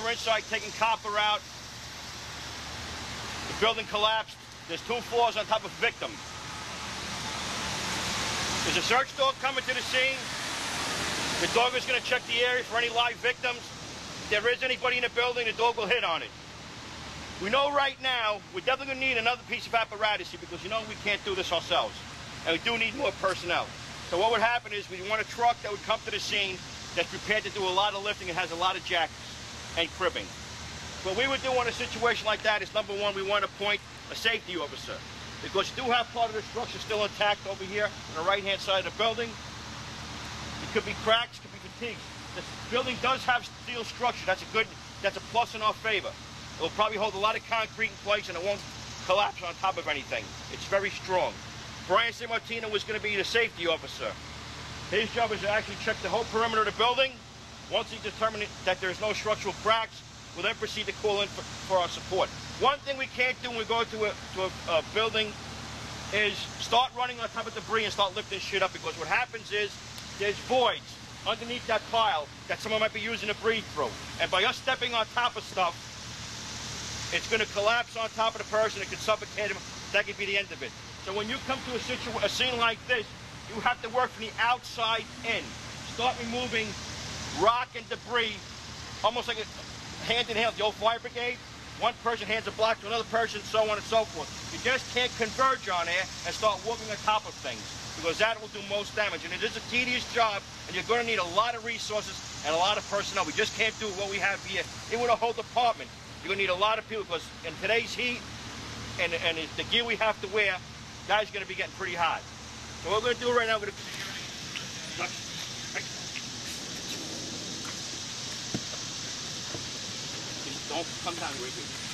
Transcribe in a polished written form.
were inside taking copper out. The building collapsed. There's 2 floors on top of victim. There's a search dog coming to the scene. The dog is going to check the area for any live victims. If there is anybody in the building, the dog will hit on it. We know right now we're definitely going to need another piece of apparatus here because you know we can't do this ourselves. And we do need more personnel. So what would happen is we want a truck that would come to the scene that's prepared to do a lot of lifting and has a lot of jackets and cribbing. What we would do in a situation like that is, number one, we want to appoint a safety officer. Because you do have part of the structure still intact over here on the right-hand side of the building. It could be cracks, it could be fatigues. The building does have steel structure. That's a plus in our favor. It will probably hold a lot of concrete in place and it won't collapse on top of anything. It's very strong. Brian Sammartino was going to be the safety officer. His job is to actually check the whole perimeter of the building. Once he determines that there's no structural cracks, we'll then proceed to call in for our support. One thing we can't do when we go to a building is start running on top of debris and start lifting shit up, because what happens is there's voids underneath that pile that someone might be using to breathe through. And by us stepping on top of stuff, it's going to collapse on top of the person. It could suffocate him. That could be the end of it. So when you come to a scene like this, you have to work from the outside in. Start removing rock and debris, almost like a hand in hand with the old fire brigade. One person hands a block to another person, so on and so forth. You just can't converge on there and start walking on top of things, because that will do most damage. And it is a tedious job, and you're going to need a lot of resources and a lot of personnel. We just can't do what we have here. Even with a whole department, you're going to need a lot of people, because in today's heat and the gear we have to wear, guys are going to be getting pretty hot. So what we're going to do right now, we're going to... Don't come down right here.